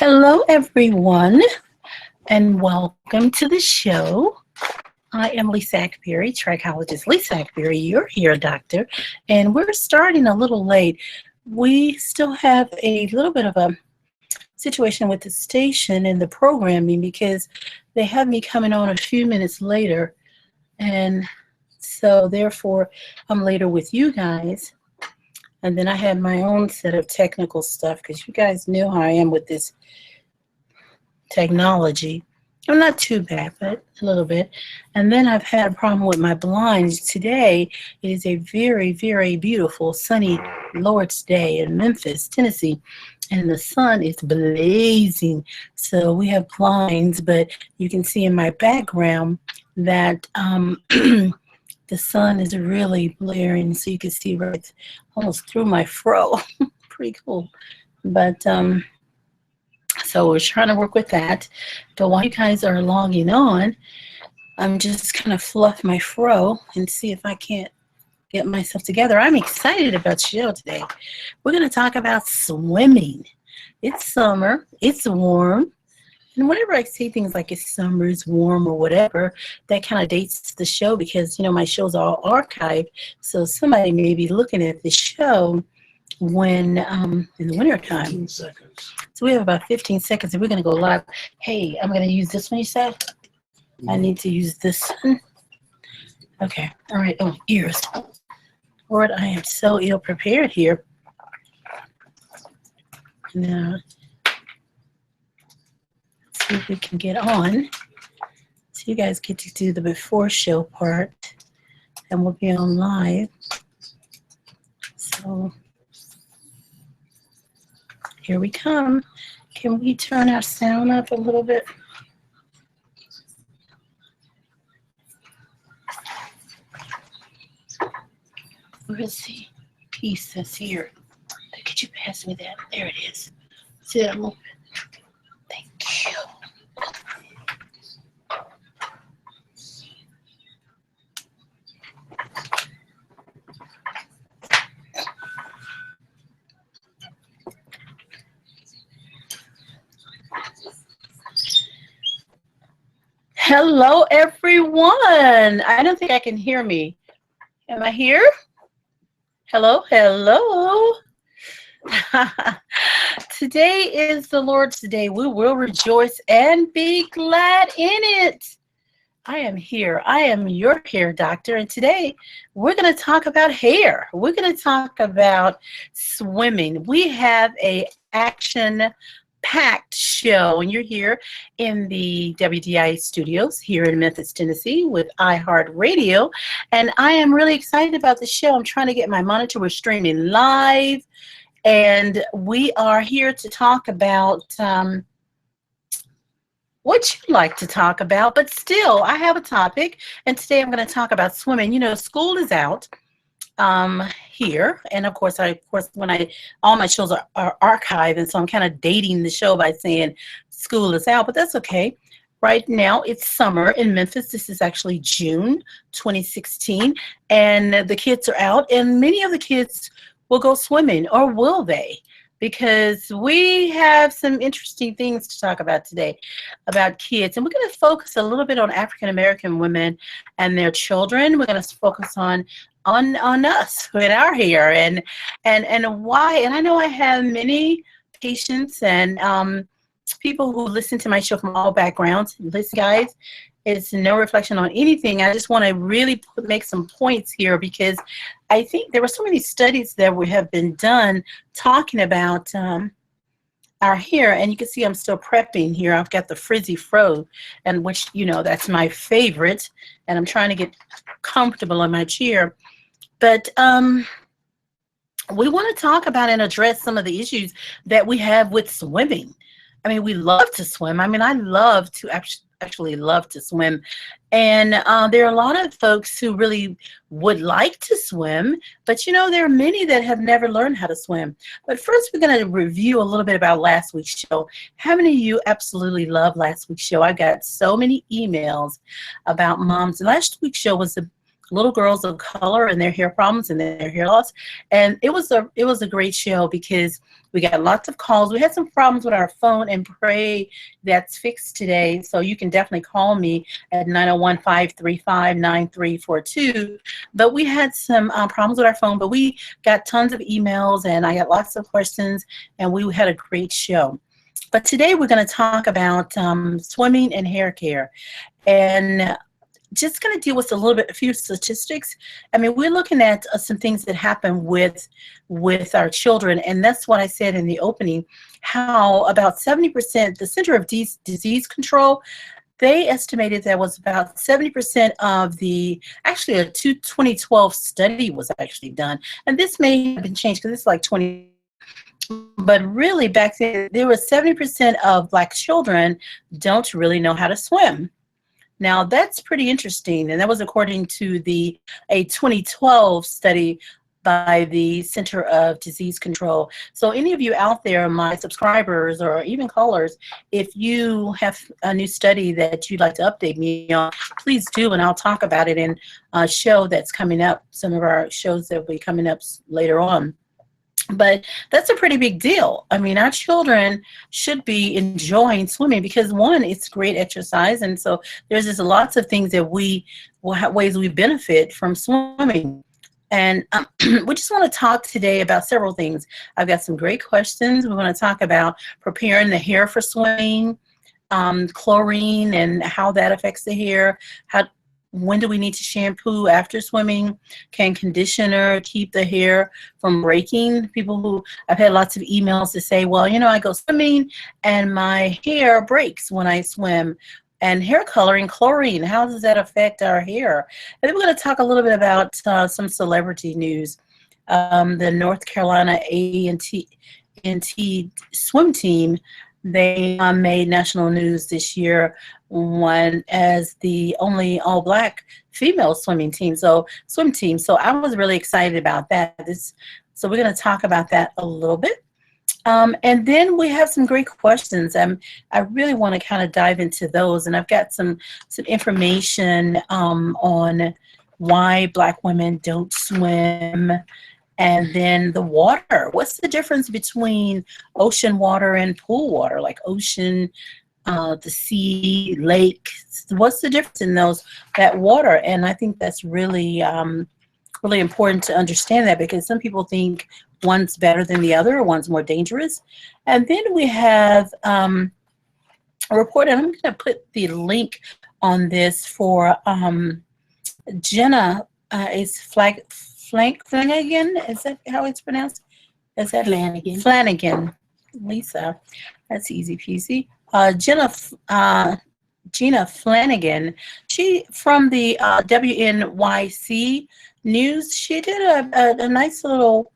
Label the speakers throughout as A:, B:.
A: Hello, everyone, and welcome to the show. I am Lisa Akbari, Trichologist Lisa Akbari. You're here, doctor, and we're starting a little late. We still have a little bit of a situation with the station and the programming because they have me coming on a few minutes later, and so therefore I'm later with you guys. And then I had my own set of technical stuff because you guys know how I am with this technology. I'm not too bad, but a little bit. And then I've had a problem with my blinds. Today it is a very, very beautiful sunny Lord's Day in Memphis, Tennessee. And the sun is blazing. So we have blinds, but you can see in my background that the sun is really blaring, so you can see right almost through my fro. Pretty cool. But so we're trying to work with that. But while you guys are logging on, I'm just kind of fluff my fro and see if I can't get myself together. I'm excited about the show today. We're going to talk about swimming. It's summer. It's warm. And whenever I say things like it's summer, it's warm, or whatever, that kind of dates the show because, you know, my show's all archived. So somebody may be looking at the show when in the winter time.
B: 15 seconds.
A: So we have about 15 seconds and we're going to go live. Hey, I'm going to use this one, you said? I need to use this one. Okay. All right. Oh, ears. Lord, I am so ill prepared here. Now, see if we can get on. So you guys get to do the before show part and we'll be on live. So here we come. Can we turn our sound up a little bit? Where is the piece that's here? Could you pass me that? There it is. See that movement? Thank you. Hello, everyone. I don't think I can hear me. Am I here? Hello, hello. Today is the Lord's Day. We will rejoice and be glad in it. I am here. I am your hair doctor, and today we're going to talk about hair. We're going to talk about swimming. We have a action-packed show, and you're here in the WDIA studios here in Memphis, Tennessee with iHeartRadio, and I am really excited about the show. I'm trying to get my monitor. We're streaming live. And we are here to talk about what you like to talk about, but still, I have a topic, and today I'm going to talk about swimming. You know, school is out here, and of course, all my shows are archived, and so I'm kind of dating the show by saying school is out, but that's okay. Right now, it's summer in Memphis. This is actually June 2016, and the kids are out, and many of the kids will go swimming, or will they? Because we have some interesting things to talk about today about kids. And we're going to focus a little bit on African-American women and their children. We're going to focus on us with our hair and why. And I know I have many patients and people who listen to my show from all backgrounds. Listen, guys, it's no reflection on anything. I just want to really make some points here because I think there were so many studies that have been done talking about our hair, and you can see I'm still prepping here. I've got the frizzy fro, and which, you know, that's my favorite, and I'm trying to get comfortable in my chair. But we want to talk about and address some of the issues that we have with swimming. I mean, we love to swim. I mean, I love to actually love to swim. And there are a lot of folks who really would like to swim, but you know, there are many that have never learned how to swim. But first, we're going to review a little bit about last week's show. How many of you absolutely love last week's show? I got so many emails about moms. Last week's show was the little girls of color and their hair problems and their hair loss. And it was a great show because We got lots of calls. We had some problems with our phone, and pray that's fixed today. So you can definitely call me at 901-535-9342. But we had some problems with our phone, but we got tons of emails, and I got lots of questions, and we had a great show. But today we're going to talk about swimming and hair care. And just going to deal with a few statistics. I mean, we're looking at some things that happen with our children, and that's what I said in the opening, how about 70%, the Center of Disease Control, they estimated that was about 70% of actually a 2012 study was actually done, and this may have been changed because it's like 20, but really back then, there was 70% of Black children don't really know how to swim. Now, that's pretty interesting, and that was according to a 2012 study by the Center of Disease Control. So any of you out there, my subscribers or even callers, if you have a new study that you'd like to update me on, please do, and I'll talk about it in a show that's coming up, some of our shows that will be coming up later on. But that's a pretty big deal. I mean, our children should be enjoying swimming because, one, it's great exercise, and so there's just lots of things that we will have ways we benefit from swimming. And we just want to talk today about several things. I've got some great questions. We want to talk about preparing the hair for swimming, chlorine and how that affects the hair, when do we need to shampoo after swimming? Can conditioner keep the hair from breaking? I've had lots of emails to say, well, I go swimming and my hair breaks when I swim. And hair coloring, chlorine, how does that affect our hair? And then we're going to talk a little bit about some celebrity news. The North Carolina A&T swim team, they made national news this year, won as the only all-Black female swim team. So I was really excited about that. So we're going to talk about that a little bit. And then we have some great questions. I really want to kind of dive into those, and I've got some information on why Black women don't swim. And then the water. What's the difference between ocean water and pool water? Like ocean, the sea, lake. What's the difference in that water? And I think that's really, really important to understand that, because some people think one's better than the other, or one's more dangerous. And then we have a report, and I'm going to put the link on this for Jenna is Flanagan, is that how it's pronounced? Is that
B: Flanagan?
A: Flanagan, Lisa. That's easy peasy. Gina Flanagan. She from the WNYC News. She did a nice little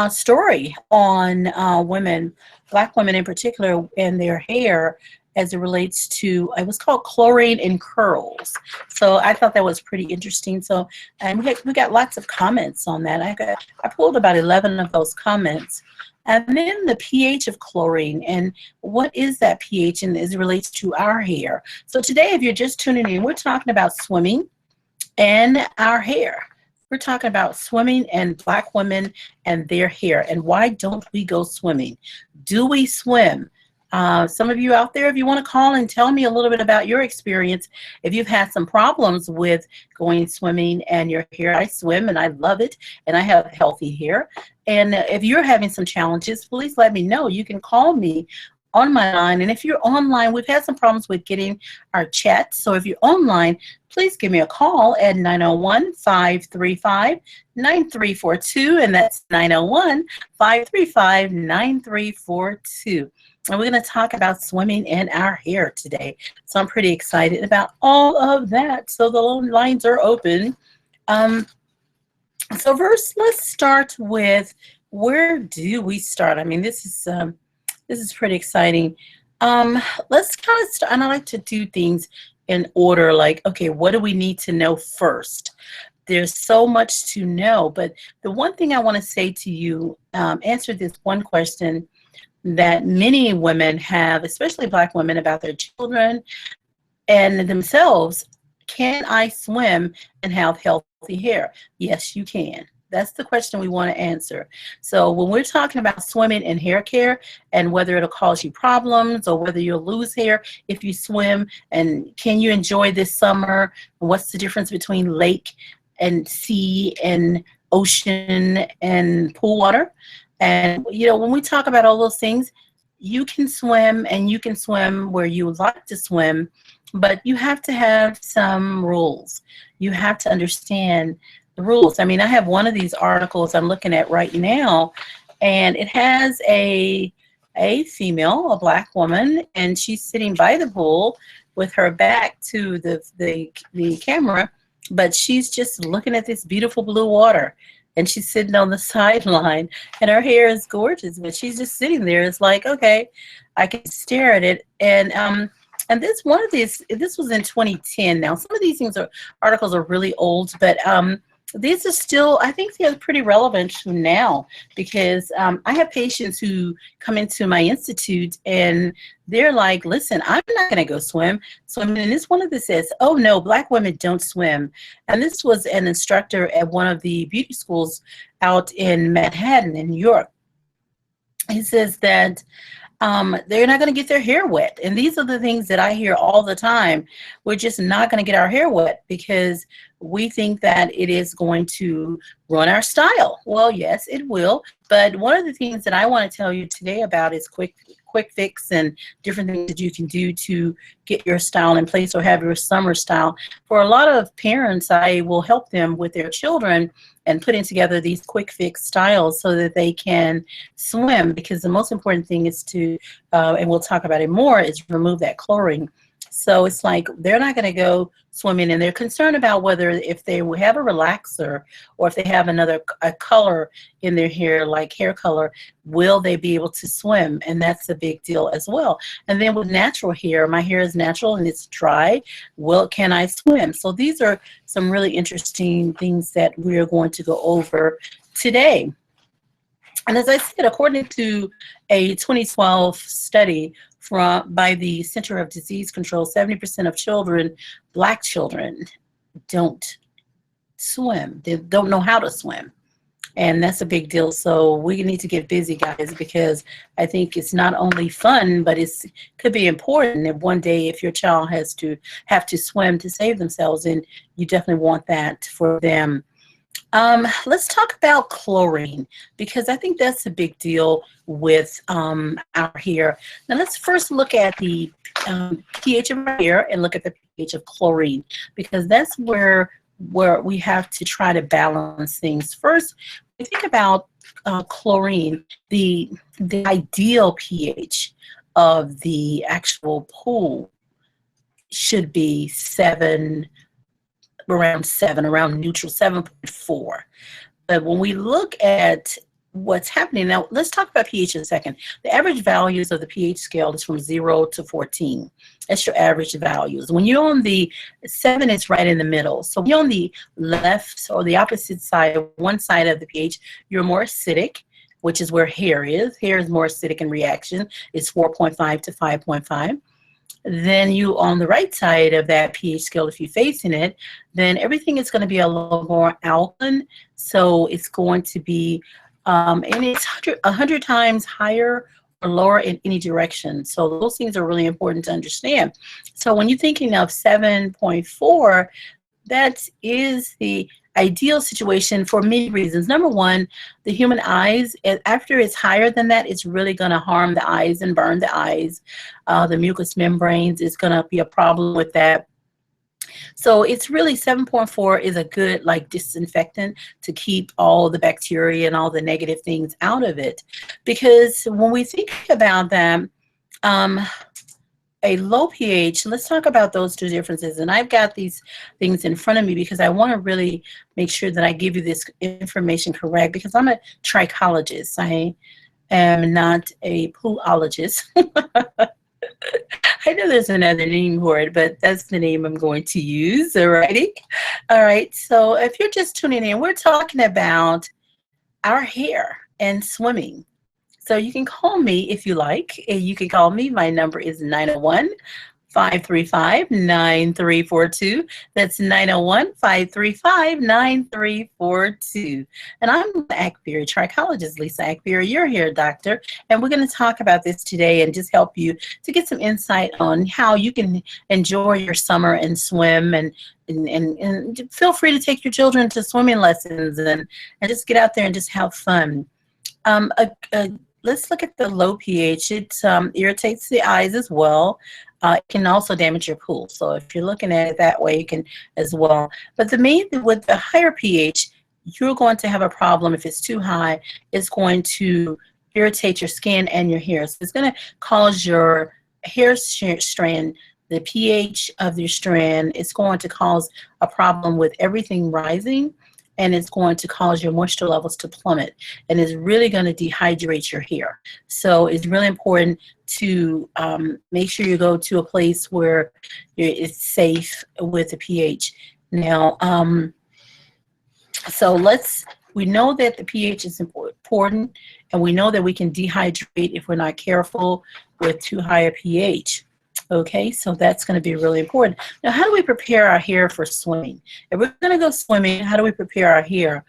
A: story on women, Black women in particular, and their hair as it relates to, it was called Chlorine and Curls. So I thought that was pretty interesting. So, and we got lots of comments on that. I pulled about 11 of those comments. And then the pH of chlorine, and what is that pH and as it relates to our hair. So today, if you're just tuning in, we're talking about swimming and our hair. We're talking about swimming and Black women and their hair, and why don't we go swimming? Do we swim? Some of you out there, if you want to call and tell me a little bit about your experience, if you've had some problems with going swimming and your hair. I swim and I love it, and I have healthy hair. And if you're having some challenges, please let me know. You can call me on my line. And if you're online, we've had some problems with getting our chat. So if you're online, please give me a call at 901-535-9342. And that's 901-535-9342. And we're going to talk about swimming and our hair today. So I'm pretty excited about all of that. So the lines are open. So first, let's start with, where do we start? I mean, this is pretty exciting. Let's kind of start, and I like to do things in order, like, okay, what do we need to know first? There's so much to know, but the one thing I want to say to you, answer this one question that many women have, especially Black women, about their children and themselves. Can I swim and have healthy hair? Yes, you can. That's the question we want to answer. So when we're talking about swimming and hair care and whether it'll cause you problems or whether you'll lose hair if you swim, and can you enjoy this summer, what's the difference between lake and sea and ocean and pool water? And, when we talk about all those things, you can swim and you can swim where you would like to swim, but you have to have some rules. You have to understand the rules. I mean, I have one of these articles I'm looking at right now, and it has a female, a black woman, and she's sitting by the pool with her back to the camera, but she's just looking at this beautiful blue water. And she's sitting on the sideline, and her hair is gorgeous, but she's just sitting there. It's like, okay, I can stare at it. And this was in 2010. Now, some of these articles are really old, but these are still, I think they're pretty relevant to now, because I have patients who come into my institute and they're like, listen, I'm not going to go swim. So, and this one of this says, oh no, black women don't swim. And this was an instructor at one of the beauty schools out in Manhattan in New York. He says that they're not going to get their hair wet. And these are the things that I hear all the time. We're just not going to get our hair wet because we think that it is going to ruin our style. Well, yes, it will. But one of the things that I want to tell you today about is quick fix and different things that you can do to get your style in place or have your summer style. For a lot of parents, I will help them with their children and putting together these quick fix styles so that they can swim, because the most important thing is to, and we'll talk about it more, is remove that chlorine. So it's like they're not going to go swimming, and they're concerned about whether if they will have a relaxer or if they have a color in their hair, like hair color, will they be able to swim? And that's a big deal as well. And then with natural hair, my hair is natural and it's dry. Well, can I swim? So these are some really interesting things that we're going to go over today. And as I said, according to a 2012 study by the Center of Disease Control, 70% of children, black children, don't swim. They don't know how to swim. And that's a big deal. So we need to get busy, guys, because I think it's not only fun, but it could be important. And one day, if your child have to swim to save themselves, and you definitely want that for them. Let's talk about chlorine, because I think that's a big deal with our hair. Now let's first look at the pH of our hair and look at the pH of chlorine, because that's where we have to try to balance things. First, we think about chlorine. The ideal pH of the actual pool should be 7, around neutral, 7.4. But when we look at what's happening now, let's talk about pH in a second. The average values of the pH scale is from 0 to 14. That's your average values. When you're on the 7, it's right in the middle. So when you're on the left or the opposite side, one side of the pH, you're more acidic, which is where hair is. Hair is more acidic in reaction. It's 4.5 to 5.5. Then you on the right side of that pH scale, if you're facing it, then everything is going to be a little more alkaline. So it's going to be, and it's 100 times higher or lower in any direction. So those things are really important to understand. So when you're thinking of 7.4, that is the ideal situation for many reasons. Number one, the human eyes, after it's higher than that, it's really going to harm the eyes and burn the eyes. The mucous membranes is going to be a problem with that. So it's really 7.4 is a good disinfectant to keep all the bacteria and all the negative things out of it. Because when we think about them, a low pH, let's talk about those two differences. And I've got these things in front of me because I want to really make sure that I give you this information correct, because I'm a trichologist. I am not a poolologist. I know there's another name for it, but that's the name I'm going to use. Alrighty. All right. So if you're just tuning in, we're talking about our hair and swimming. So you can call me if you like. You can call me. My number is 901-535-9342. That's 901-535-9342. And I'm Akbari, Trichologist Lisa Akbari. You're here, doctor. And we're going to talk about this today and just help you to get some insight on how you can enjoy your summer and swim and feel free to take your children to swimming lessons and just get out there and just have fun. Let's look at the low pH. It irritates the eyes as well. It can also damage your pool. So if you're looking at it that way, you can as well. But the main thing with the higher pH, you're going to have a problem if it's too high. It's going to irritate your skin and your hair. So it's going to cause your hair strand, the pH of your strand, it's going to cause a problem with everything rising, and it's going to cause your moisture levels to plummet, and it's really going to dehydrate your hair. So it's really important to make sure you go to a place where it's safe with the pH. Now, we know that the pH is important, and we know that we can dehydrate if we're not careful with too high a pH. Okay, so that's going to be really important. Now, how do we prepare our hair for swimming? If we're going to go swimming, how do we prepare our hair?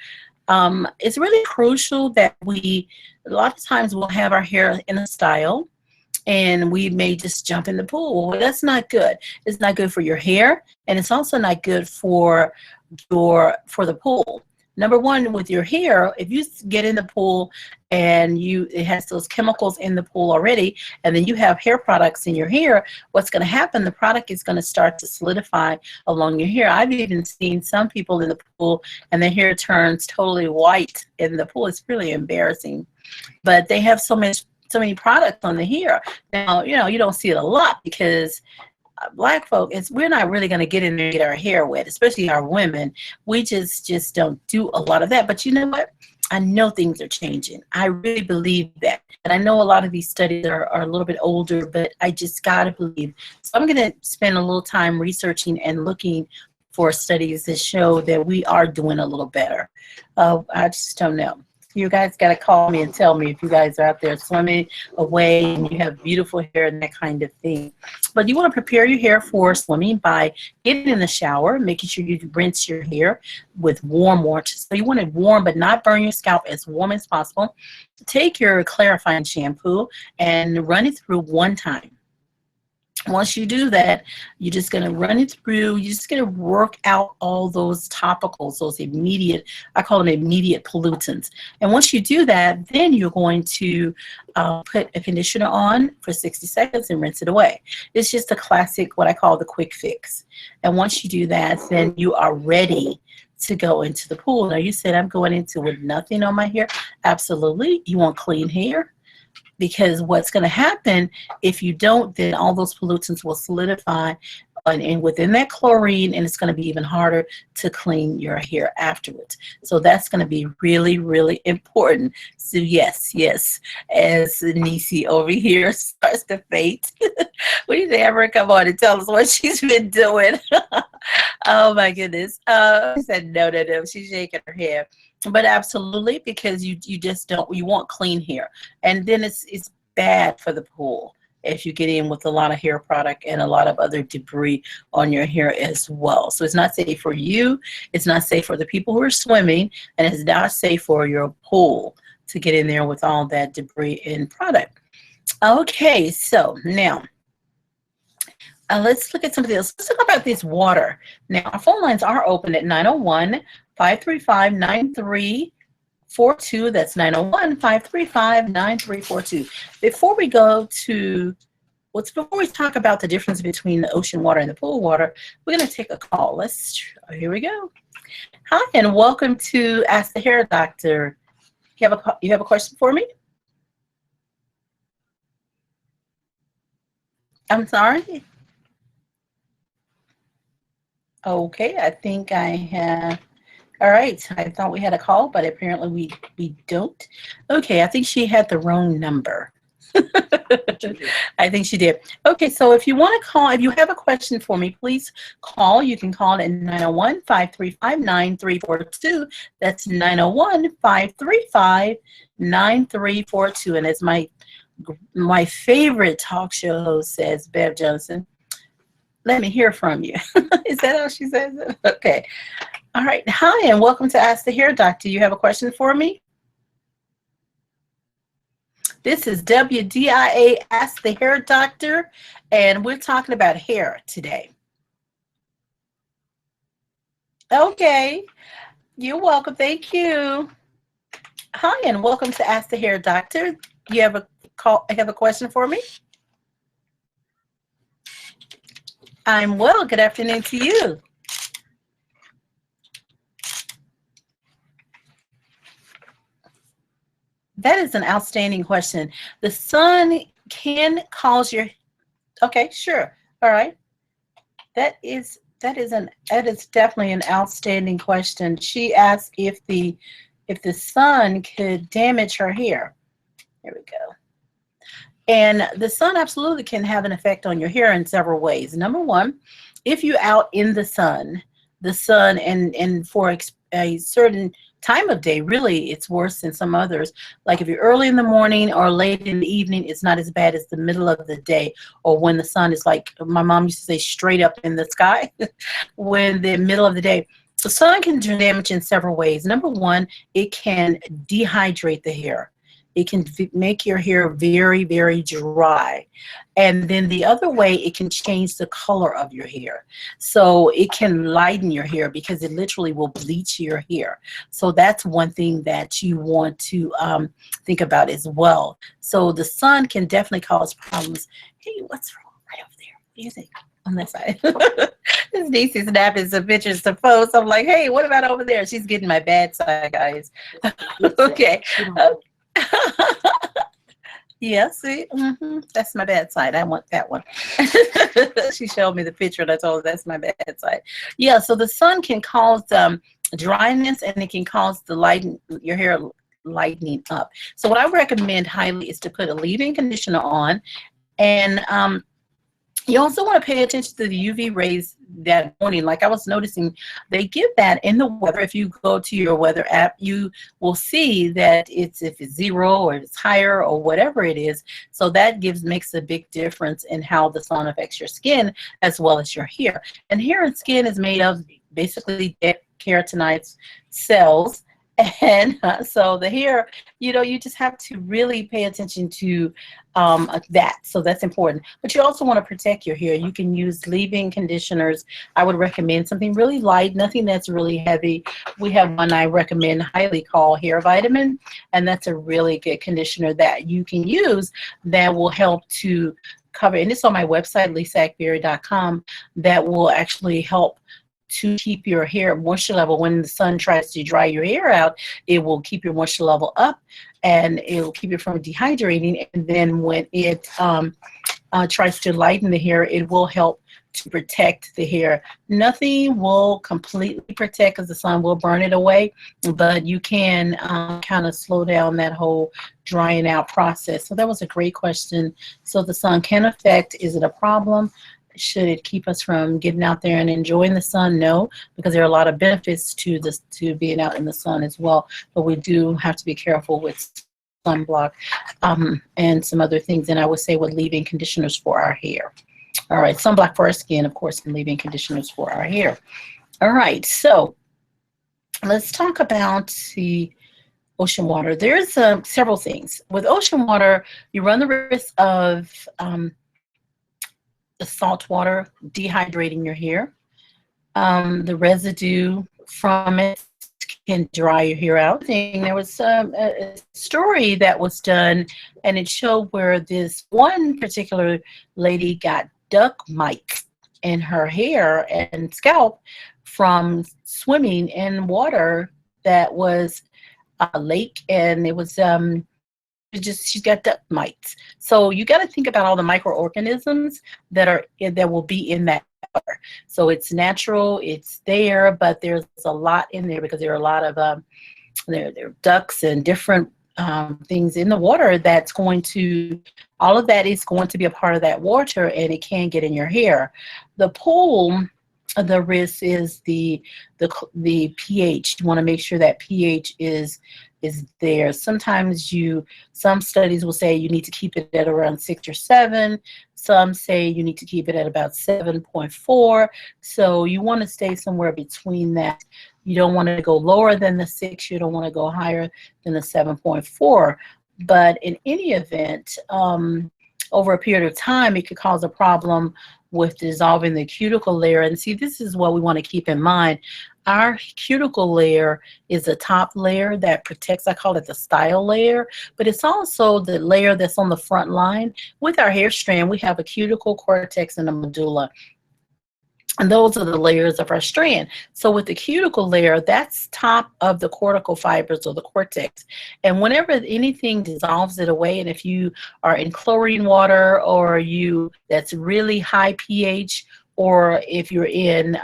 A: It's really crucial that a lot of times we'll have our hair in a style, and we may just jump in the pool. Well, that's not good. It's not good for your hair, and it's also not good for the pool. Number one, with your hair, if you get in the pool and it has those chemicals in the pool already, and then you have hair products in your hair, what's going to happen, the product is going to start to solidify along your hair. I've even seen some people in the pool and their hair turns totally white in the pool. It's really embarrassing. But they have so many products on the hair. Now, you don't see it a lot because Black folk, we're not really going to get in there and get our hair wet, especially our women. We just don't do a lot of that. But you know what? I know things are changing. I really believe that. And I know a lot of these studies are a little bit older, but I just got to believe. So I'm going to spend a little time researching and looking for studies that show that we are doing a little better. I just don't know. You guys got to call me and tell me if you guys are out there swimming away and you have beautiful hair and that kind of thing. But you want to prepare your hair for swimming by getting in the shower, making sure you rinse your hair with warm water. So you want it warm but not burn your scalp, as warm as possible. Take your clarifying shampoo and run it through one time. Once you do that, you're just going to run it through. You're just going to work out all those topicals, those immediate, I call them immediate pollutants. And once you do that, then you're going to put a conditioner on for 60 seconds and rinse it away. It's just a classic, what I call the quick fix. And once you do that, then you are ready to go into the pool. Now, you said I'm going into with nothing on my hair. Absolutely. You want clean hair? Because what's going to happen if you don't, then all those pollutants will solidify and within that chlorine, and it's going to be even harder to clean your hair afterwards. So that's going to be really, really important. So yes, as Nisi over here starts to faint. We need to have her come on and tell us what she's been doing. Oh my goodness. I said no. She's shaking her head. But absolutely, because you just don't, you want clean hair. And then it's bad for the pool if you get in with a lot of hair product and a lot of other debris on your hair as well. So it's not safe for you, it's not safe for the people who are swimming, and it's not safe for your pool to get in there with all that debris and product. Okay, so now let's look at something else. Let's talk about this water. Now, our phone lines are open at 901-535-9342. That's 901-535-9342. Before we talk about the difference between the ocean water and the pool water, we're going to take a call. Here we go. Hi, and welcome to Ask the Hair Doctor. You have a question for me? I'm sorry. Okay, I think I have. All right, I thought we had a call, but apparently we don't. Okay, I think she had the wrong number. I think she did. Okay, so if you want to call, if you have a question for me, please call. You can call at 901-535-9342. That's 901-535-9342. And as my favorite talk show host says, Bev Johnson, Let me hear from you. Is that how she says it? Okay. All right. Hi, and welcome to Ask the Hair Doctor. You have a question for me? This is WDIA Ask the Hair Doctor, and we're talking about hair today. Okay. You're welcome. Thank you. Hi, and welcome to Ask the Hair Doctor. You have a question for me? I'm well. Good afternoon to you. That is an outstanding question. The sun can cause your, okay, sure. All right. That is definitely an outstanding question. She asked if the sun could damage her hair. There we go. And the sun absolutely can have an effect on your hair in several ways. Number one, if you're out in the sun and for a certain time of day, really, it's worse than some others. Like if you're early in the morning or late in the evening, it's not as bad as the middle of the day or when the sun is, like my mom used to say, straight up in the sky. When the middle of the day. The sun can do damage in several ways. Number one, it can dehydrate the hair. It can make your hair very, very dry. And then the other way, it can change the color of your hair. So it can lighten your hair because it literally will bleach your hair. So that's one thing that you want to think about as well. So the sun can definitely cause problems. Hey, what's wrong right over there? What do you think? On that side. This Niecy snapping some pictures to post. I'm like, hey, what about over there? She's getting my bad side, guys. Okay. Yeah, see, that's my bad side. I want that one. She showed me the picture and I told her that's my bad side. Yeah, so the sun can cause dryness and it can cause your hair lightening up. So what I recommend highly is to put a leave-in conditioner on, and you also want to pay attention to the UV rays that morning. Like I was noticing, they give that in the weather. If you go to your weather app, you will see that if it's 0 or it's higher or whatever it is. So that makes a big difference in how the sun affects your skin as well as your hair. And hair and skin is made of basically dead keratinoid cells. And so the hair, you just have to really pay attention to that. So that's important. But you also want to protect your hair. You can use leave-in conditioners. I would recommend something really light, nothing that's really heavy. We have one I recommend highly called Hair Vitamin, and that's a really good conditioner that you can use that will help to cover, and it's on my website, lisaakbari.com, that will actually help to keep your hair moisture level. When the sun tries to dry your hair out, it will keep your moisture level up and it will keep it from dehydrating. And then when it tries to lighten the hair, it will help to protect the hair. Nothing will completely protect because the sun will burn it away, but you can kind of slow down that whole drying out process. So that was a great question. So the sun can affect, is it a problem? Should it keep us from getting out there and enjoying the sun? No, because there are a lot of benefits to being out in the sun as well. But we do have to be careful with sunblock and some other things. And I would say with leave-in conditioners for our hair. All right, sunblock for our skin, of course, and leave-in conditioners for our hair. All right, so let's talk about the ocean water. There's several things. With ocean water, you run the risk of the salt water dehydrating your hair. The residue from it can dry your hair out. There was a story that was done, and it showed where this one particular lady got duck mites in her hair and scalp from swimming in water that was a lake, and it was she's got duck mites. So you got to think about all the microorganisms that will be in that water. So it's natural, it's there, but there's a lot in there because there are a lot of there are ducks and different things in the water that's going to, all of that is going to be a part of that water, and it can get in your hair. The pool, the risk is the pH. You want to make sure that pH is is there. Sometimes some studies will say you need to keep it at around 6 or 7. Some say you need to keep it at about 7.4. So you want to stay somewhere between that. You don't want to go lower than the 6. You don't want to go higher than the 7.4. But in any event, over a period of time, it could cause a problem with dissolving the cuticle layer. And see, this is what we want to keep in mind. Our cuticle layer is the top layer that protects, I call it the style layer, but it's also the layer that's on the front line. With our hair strand, we have a cuticle, cortex, and a medulla. And those are the layers of our strand. So with the cuticle layer, that's top of the cortical fibers or the cortex. And whenever anything dissolves it away, and if you are in chlorine water or that's really high pH, or if you're in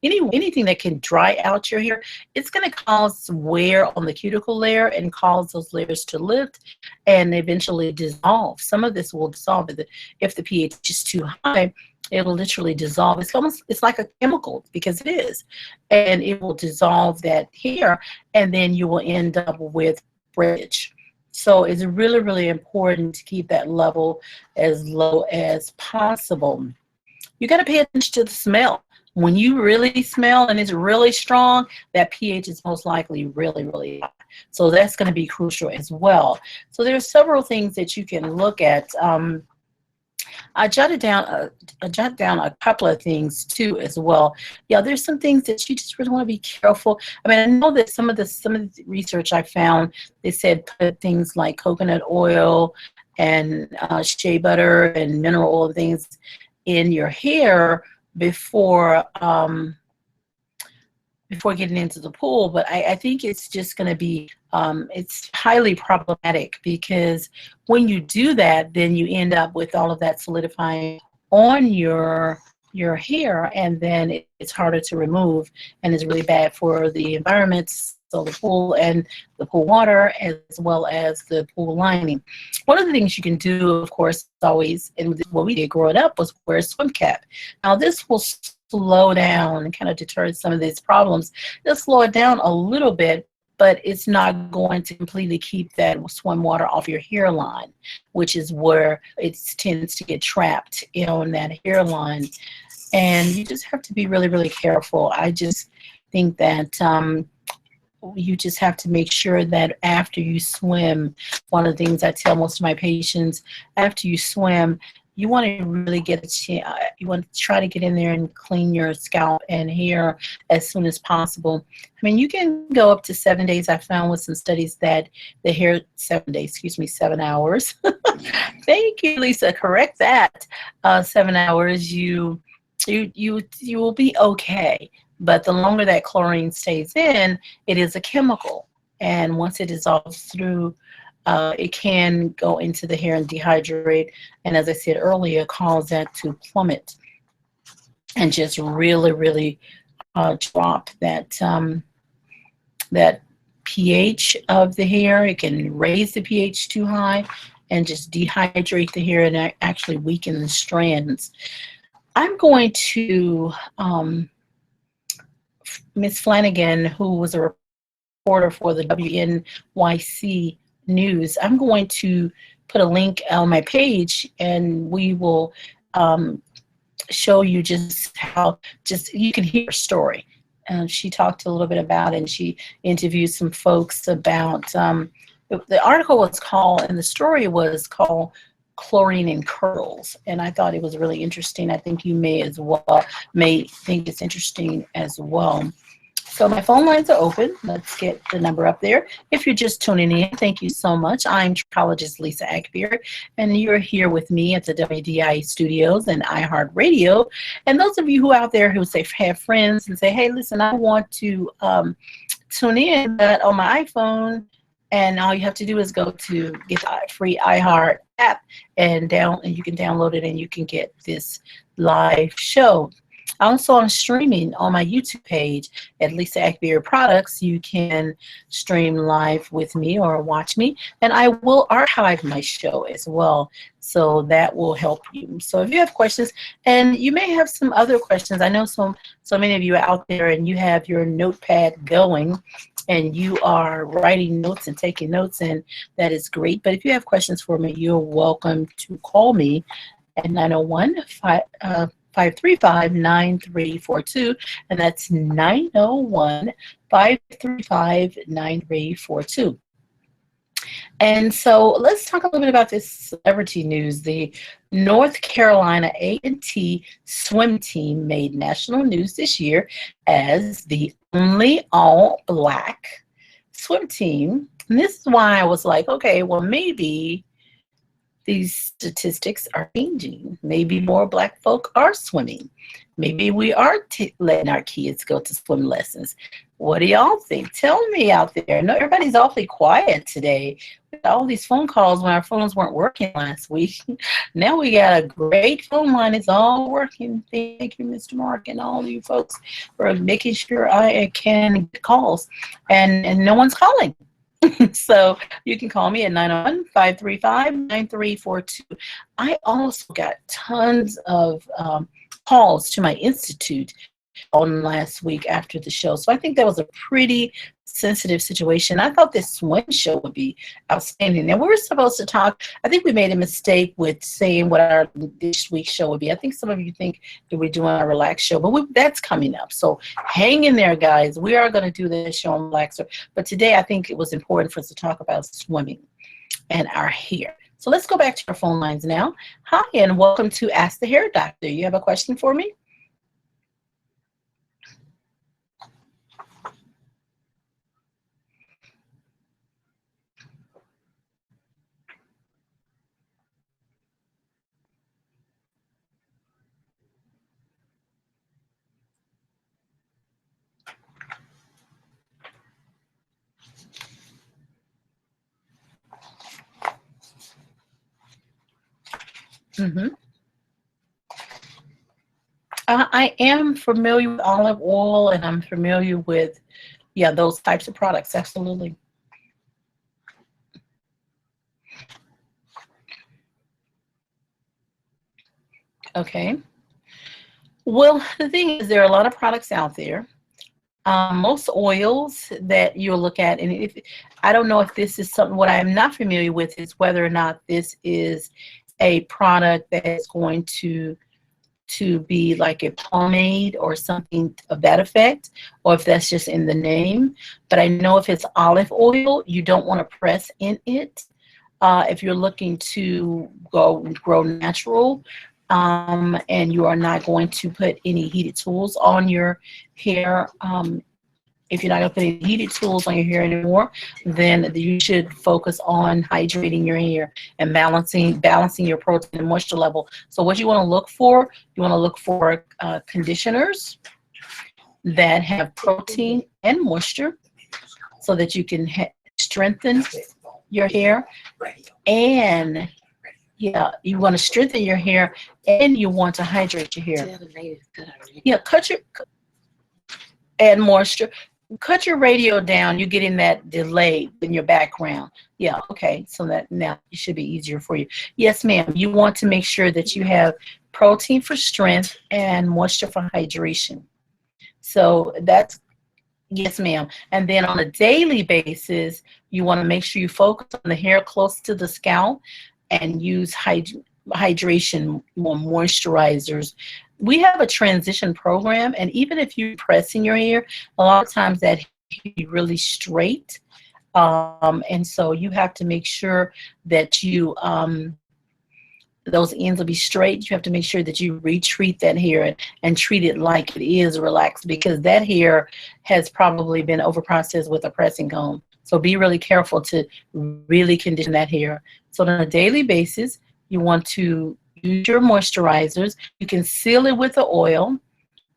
A: anything that can dry out your hair, it's going to cause wear on the cuticle layer and cause those layers to lift and eventually dissolve. Some of this will dissolve if the pH is too high. It'll literally dissolve. It's like a chemical, because it is, and it will dissolve that hair, and then you will end up with breakage. So it's really, really important to keep that level as low as possible. You got to pay attention to the smell. When you really smell and it's really strong, that pH is most likely really, really high. So that's going to be crucial as well. So there's several things that you can look at. I jotted down a couple of things too as well. Yeah, there's some things that you just really want to be careful. I mean, I know that some of the research I found, they said put things like coconut oil and shea butter and mineral oil and things in your hair before getting into the pool, but I think it's just going to be, it's highly problematic, because when you do that, then you end up with all of that solidifying on your hair, and then it's harder to remove, and it's really bad for the environment, so the pool and the pool water, as well as the pool lining. One of the things you can do, of course, always, and what we did growing up, was wear a swim cap. Now this will slow down and kind of deter some of these problems. It'll slow it down a little bit, but it's not going to completely keep that swim water off your hairline, which is where it tends to get trapped in that hairline. And you just have to be really, really careful. I just think that you just have to make sure that after you swim, one of the things I tell most of my patients, after you swim, you want to really get a chance. You want to try to get in there and clean your scalp and hair as soon as possible. I mean, you can go up to 7 days. I found with some studies that the hair, 7 days, 7 hours. Thank you, Lisa. Correct that. 7 hours, you will be okay. But the longer that chlorine stays in, it is a chemical, and once it dissolves through, it can go into the hair and dehydrate, and as I said earlier, cause that to plummet and just really, really drop that that pH of the hair. It can raise the pH too high and just dehydrate the hair and actually weaken the strands. I'm going to Miss Flanagan, who was a reporter for the WNYC News, I'm going to put a link on my page, and we will show you just how you can hear her story. She talked a little bit about it, and she interviewed some folks about the article was called, and the story was called Chlorine and Curls, and I thought it was really interesting. I think you may think it's interesting as well. So my phone lines are open. Let's get the number up there. If you're just tuning in, thank you so much. I'm Trichologist Lisa Akbari, and you're here with me at the WDIA studios and iHeartRadio. And those of you who out there who say have friends and say, hey, listen, I want to tune in, but on my iPhone, and all you have to do is go to get the free iHeart app, and you can download it, and you can get this live show. Also, I'm streaming on my YouTube page at Lisa Akbari Products. You can stream live with me or watch me, and I will archive my show as well, so that will help you. So if you have questions, and you may have some other questions, I know so many of you are out there and you have your notepad going, and you are writing notes and taking notes, and that is great. But if you have questions for me, you're welcome to call me at 901-535-9342, and that's 901-535-9342. And so let's talk a little bit about this celebrity news. The North Carolina A&T swim team made national news this year as the only all-black swim team. And this is why I was like, okay, well, maybe these statistics are changing. Maybe more black folk are swimming. Maybe we are letting our kids go to swim lessons. What do y'all think? Tell me out there. No, everybody's awfully quiet today. We got all these phone calls when our phones weren't working last week. Now we got a great phone line. It's all working. Thank you, Mr. Mark, and all you folks for making sure I can get calls. And no one's calling. So you can call me at 901-535-9342. I also got tons of calls to my institute on last week after the show. So I think that was a pretty sensitive situation. I thought this swim show would be outstanding. And we were supposed to talk, I think we made a mistake with saying what our this week's show would be. I think some of you think that we're doing a relaxed show, but that's coming up. So hang in there, guys. We are going to do this show on Relaxer. But today I think it was important for us to talk about swimming and our hair. So let's go back to our phone lines now. Hi, and welcome to Ask the Hair Doctor. You have a question for me? Mm-hmm. I am familiar with olive oil, and I'm familiar with, yeah, those types of products. Absolutely. Okay. Well, the thing is, there are a lot of products out there. Most oils that you'll look at, and if I don't know if this is something, what I'm not familiar with is whether or not this is a product that is going to be like a pomade or something of that effect, or if that's just in the name. But I know if it's olive oil, you don't want to press in it. If you're looking to grow natural, and you are not going to put any heated tools on your hair, if you're not going to put any heated tools on your hair anymore, then you should focus on hydrating your hair and balancing your protein and moisture level. So what you want to look for conditioners that have protein and moisture so that you can strengthen your hair. And yeah, you want to strengthen your hair and you want to hydrate your hair. Yeah, and moisture. Cut your radio down. You're getting that delay in your background. Yeah, okay. So that now it should be easier for you. Yes, ma'am. You want to make sure that you have protein for strength and moisture for hydration. So that's, yes, ma'am. And then on a daily basis, you want to make sure you focus on the hair close to the scalp and use hydration, more moisturizers. We have a transition program, and even if you're pressing your hair, a lot of times that hair is really straight, and so you have to make sure that you those ends will be straight. You have to make sure that you retreat that hair and treat it like it is relaxed, because that hair has probably been overprocessed with a pressing comb. So be really careful to really condition that hair. So on a daily basis, you want to use your moisturizers. You can seal it with the oil,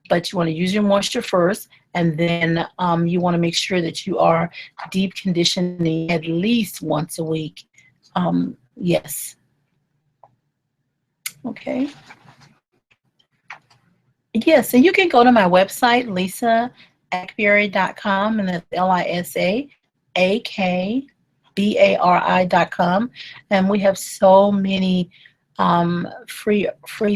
A: but you want to use your moisture first, and then you want to make sure that you are deep conditioning at least once a week. Yes. Okay. Yes, and you can go to my website, lisaakbari.com, and that's LISAAKBARI.com, and we have so many free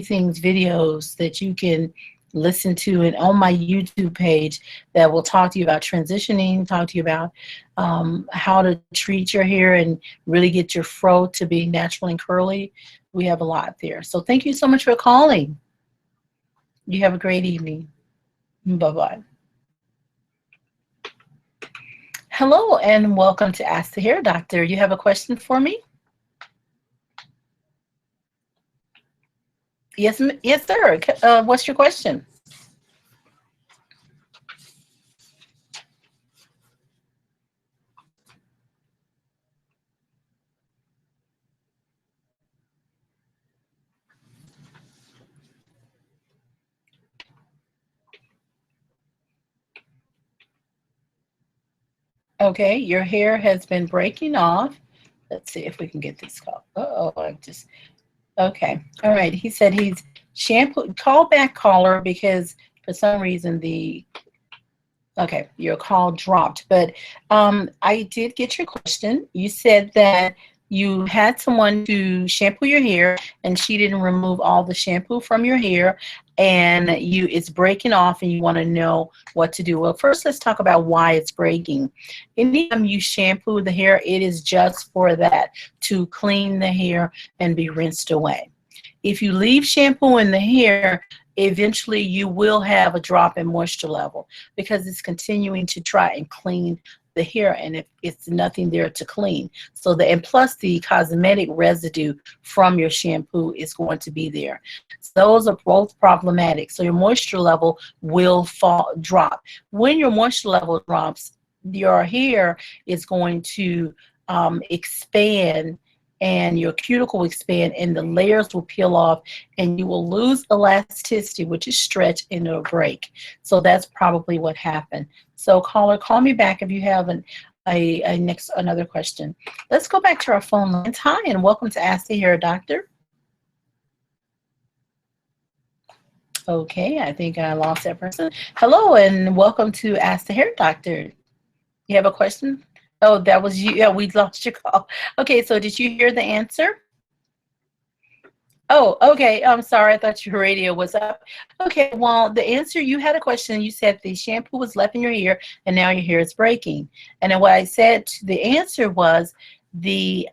A: things, videos that you can listen to it on my YouTube page that will talk to you about transitioning, talk to you about how to treat your hair and really get your fro to be natural and curly. We have a lot there. So thank you so much for calling. You have a great evening. Bye-bye. Hello and welcome to Ask the Hair Doctor. You have a question for me? Yes, yes, sir. What's your question? Okay, your hair has been breaking off. Let's see if we can get this call. Uh-oh, I just, okay. All right, he said he's shampoo. Call back, caller, because for some reason okay, your call dropped. But I did get your question. You said that you had someone to shampoo your hair and she didn't remove all the shampoo from your hair and it's breaking off and you want to know what to do. Well, first let's talk about why it's breaking. Anytime you shampoo the hair, it is just for that, to clean the hair and be rinsed away. If you leave shampoo in the hair, eventually you will have a drop in moisture level because it's continuing to try and clean the hair, and if it's nothing there to clean. So and plus the cosmetic residue from your shampoo is going to be there. So those are both problematic. So your moisture level will drop. When your moisture level drops, your hair is going to expand, and your cuticle will expand and the layers will peel off and you will lose elasticity, which is stretch, and it'll break. So that's probably what happened. So caller, call me back if you have another question. Let's go back to our phone lines. Hi, and welcome to Ask the Hair Doctor. Okay, I think I lost that person. Hello, and welcome to Ask the Hair Doctor. You have a question? Oh, that was you. Yeah, we lost your call. Okay, so did you hear the answer? Oh, okay. I'm sorry. I thought your radio was up. Okay, well, the answer, you had a question. You said the shampoo was left in your hair and now your hair is breaking. And then what I said, the answer was the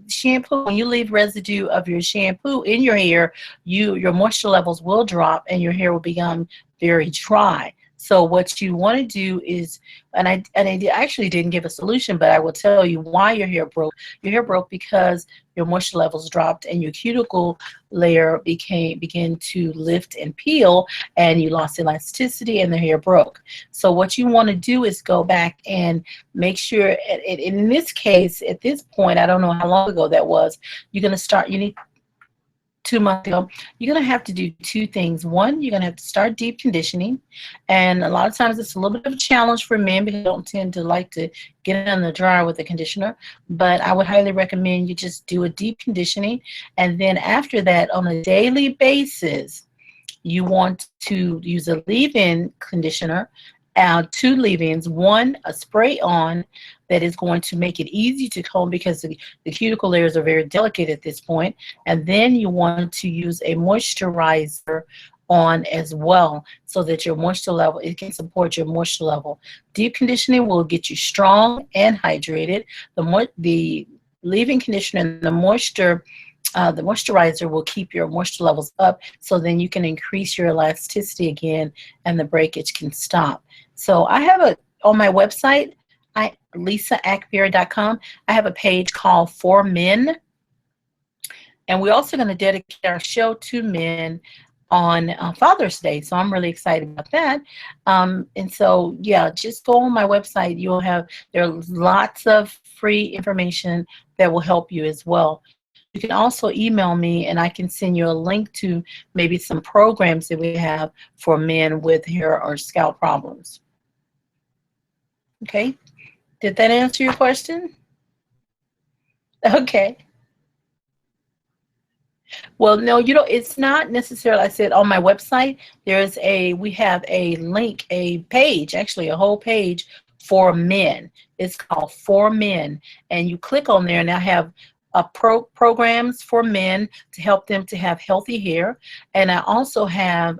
A: shampoo, when you leave residue of your shampoo in your hair, your moisture levels will drop and your hair will become very dry. So what you want to do is, and I actually didn't give a solution, but I will tell you why your hair broke. Your hair broke because your moisture levels dropped and your cuticle layer began to lift and peel, and you lost elasticity and the hair broke. So what you want to do is go back and make sure, in this case, at this point, I don't know how long ago that was, you need 2 months ago, you're going to have to do two things. One, you're going to have to start deep conditioning. And a lot of times it's a little bit of a challenge for men because they don't tend to like to get it in the dryer with a conditioner. But I would highly recommend you just do a deep conditioning. And then after that, on a daily basis, you want to use a leave-in conditioner, 2 leave-ins, one a spray-on that is going to make it easy to comb because the cuticle layers are very delicate at this point. And then you want to use a moisturizer on as well so that your moisture level, it can support your moisture level. Deep conditioning will get you strong and hydrated. The leave-in conditioner and the moisturizer will keep your moisture levels up, so then you can increase your elasticity again and the breakage can stop. So I have on my website, lisaakbari.com, I have a page called For Men. And we're also going to dedicate our show to men on Father's Day. So I'm really excited about that. And so, yeah, just go on my website. There are lots of free information that will help you as well. You can also email me and I can send you a link to maybe some programs that we have for men with hair or scalp problems. Okay. Did that answer your question? Okay. Well, no, it's not necessarily. I said on my website, we have a link, a page, actually a whole page for men. It's called For Men. And you click on there and I have programs for men to help them to have healthy hair. And I also have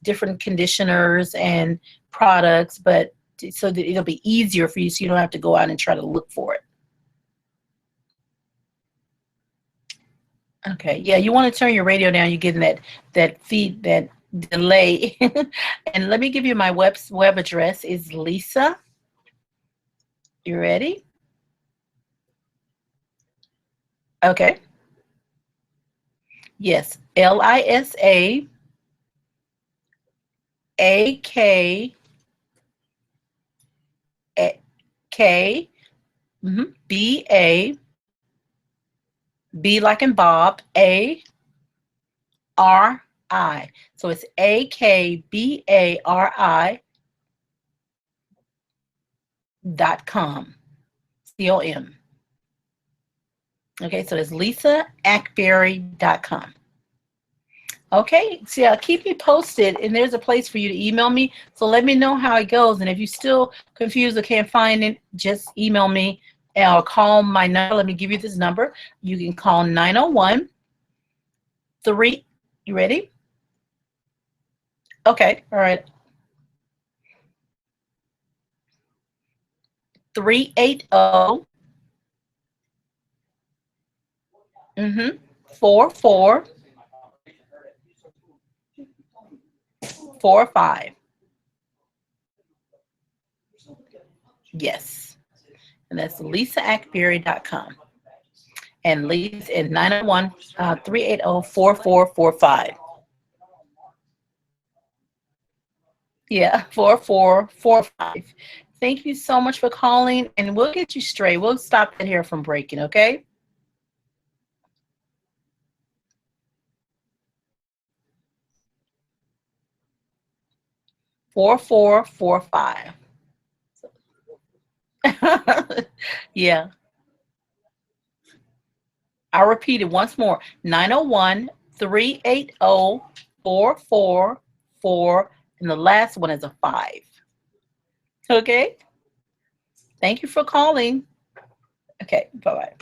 A: different conditioners and products, but so that it'll be easier for you so you don't have to go out and try to look for it. Okay, yeah, you want to turn your radio down. You're getting that delay. And let me give you my web address is Lisa. You ready? Okay. Yes, LISA AK K BA B like in Bob ARI. So it's AKBARI.com. COM. Okay, so it's lisaakbari.com. Okay, so yeah, keep me posted, and there's a place for you to email me. So let me know how it goes, and if you're still confused or can't find it, just email me or call my number. Let me give you this number. You can call 901-3. You ready? Okay, all right. 380 4445. Yes. And that's lisaakbari.com. And Lisa at 901-380-4445. Yeah, 4445. Thank you so much for calling, and we'll get you straight. We'll stop that hair from breaking, okay? $4445. Yeah. I'll repeat it once more. 901-380-4444, and the last one is a 5. Okay? Thank you for calling. Okay, bye-bye.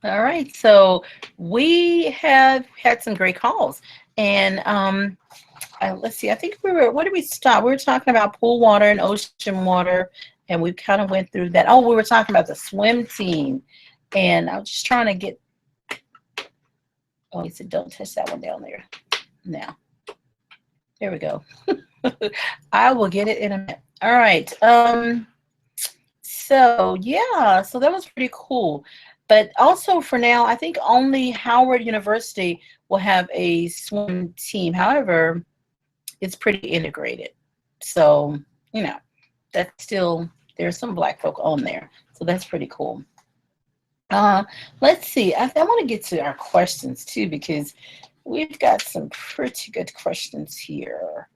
A: All right, so we have had some great calls, and let's see. I think where did we stop? We were talking about pool water and ocean water, and we kind of went through that. Oh, we were talking about the swim team, and I was just trying to get. Oh, he said, "Don't touch that one down there." Now, there we go. I will get it in a minute. All right. So yeah, so that was pretty cool. But also for now, I think only Howard University will have a swim team. However, it's pretty integrated. So, you know, that's still, there's some Black folk on there. So that's pretty cool. Let's see. I want to get to our questions too, because we've got some pretty good questions here.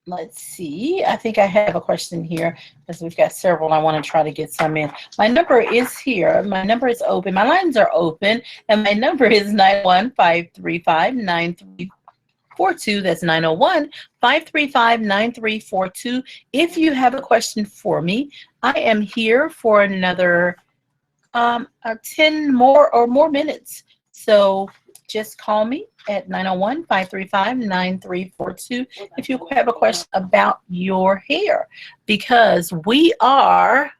A: Let's see. I think I have a question here because we've got several. I want to try to get some in. My number is here. My number is open. My lines are open, and my number is 915359342. That's 901-535-9342. If you have a question for me, I am here for another 10 more minutes. So just call me at 901-535-9342 if you have a question about your hair, because we are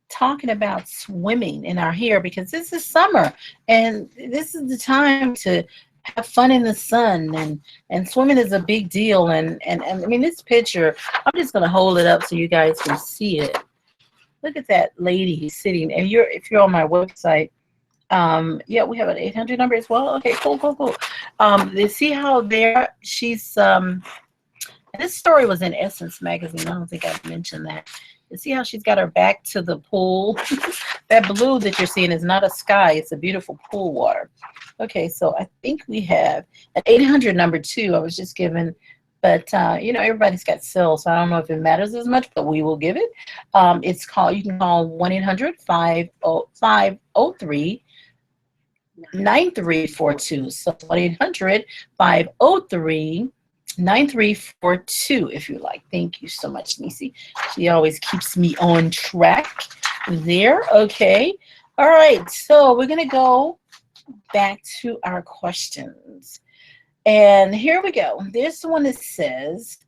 A: talking about swimming in our hair, because this is summer and this is the time to have fun in the sun, and swimming is a big deal. And I mean, this picture, I'm just going to hold it up so you guys can see it. Look at that lady sitting, and if you're on my website, yeah, we have an 800 number as well. Okay, cool. You see how there she's this story was in Essence magazine. I don't think I mentioned that. You see how she's got her back to the pool. That blue that you're seeing is not a sky, it's a beautiful pool water. Okay, so I think we have an 800 number too. I was just given, but you know, everybody's got cells, so I don't know if it matters as much, but we will give it. It's called, you can call 1-800-503 9342. So 1-800-503-9342 if you like. Thank you so much, Nisi. She always keeps me on track there. Okay. All right, so we're gonna go back to our questions. And here we go. There's one that says,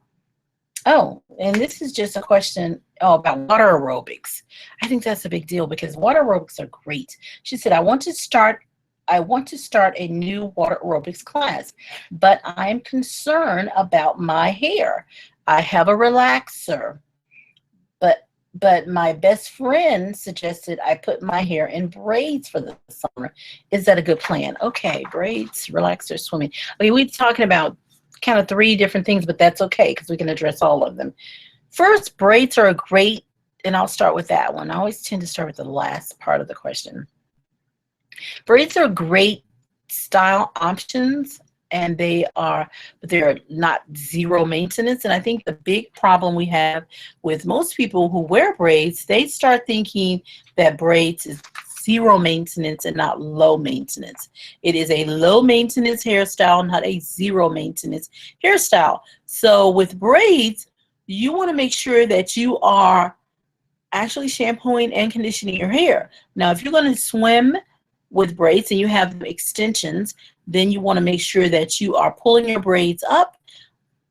A: oh, and this is just a question about water aerobics. I think that's a big deal because water aerobics are great. She said, I want to start a new water aerobics class, but I'm concerned about my hair. I have a relaxer, but but my best friend suggested I put my hair in braids for the summer. Is that a good plan? Okay, braids, relaxer, swimming. Okay, we're talking about kind of three different things, but that's okay because we can address all of them. First, braids are a great, and I'll start with that one. I always tend to start with the last part of the question. Braids are great style options, and but they're not zero maintenance. And I think the big problem we have with most people who wear braids, they start thinking that braids is zero maintenance and not low maintenance. It is a low maintenance hairstyle, not a zero maintenance hairstyle. So with braids, you want to make sure that you are actually shampooing and conditioning your hair. Now, if you're going to swim with braids and you have extensions, then you want to make sure that you are pulling your braids up,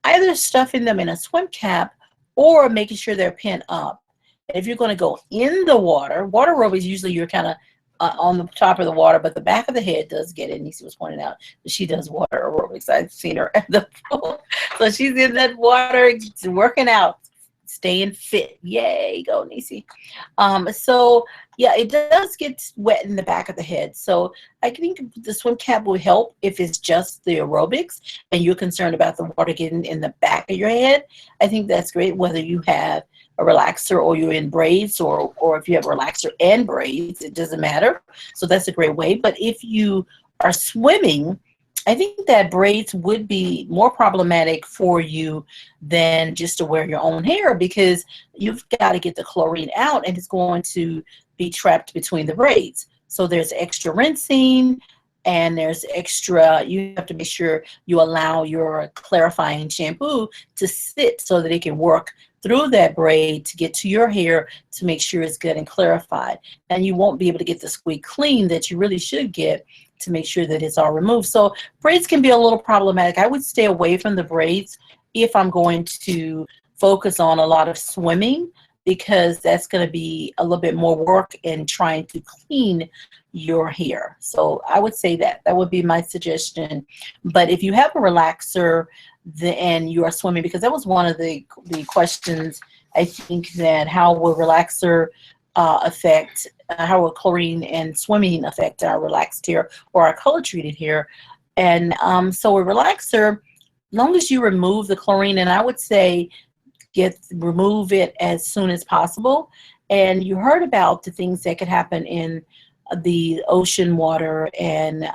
A: either stuffing them in a swim cap or making sure they're pinned up. And if you're going to go in the water aerobics, usually you're kind of on the top of the water, but the back of the head does get it. Nisi was pointing out that she does water aerobics. I've seen her at the pool. So she's in that water working out, staying fit. Yay, go Nisi. So yeah, it does get wet in the back of the head. So I think the swim cap will help if it's just the aerobics and you're concerned about the water getting in the back of your head. I think that's great, whether you have a relaxer or you're in braids, or if you have a relaxer and braids, it doesn't matter. So that's a great way. But if you are swimming, I think that braids would be more problematic for you than just to wear your own hair, because you've got to get the chlorine out and it's going to be trapped between the braids. So there's extra rinsing and there's extra, you have to make sure you allow your clarifying shampoo to sit so that it can work through that braid to get to your hair to make sure it's good and clarified. And you won't be able to get the squeak clean that you really should get to make sure that it's all removed. So braids can be a little problematic. I would stay away from the braids if I'm going to focus on a lot of swimming, because that's going to be a little bit more work in trying to clean your hair. So I would say that would be my suggestion. But if you have a relaxer and you are swimming, because that was one of the questions, I think, that how will relaxer affect, how will chlorine and swimming affect our relaxed hair or our color treated hair. And so a relaxer, as long as you remove the chlorine, and I would say remove it as soon as possible. And you heard about the things that could happen in the ocean water and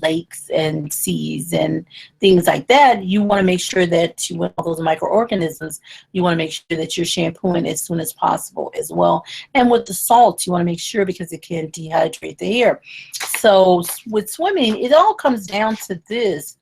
A: lakes and seas and things like that. You want to make sure that with all those microorganisms, you want to make sure that you're shampooing as soon as possible as well. And with the salt, you want to make sure, because it can dehydrate the hair. So with swimming, it all comes down to this.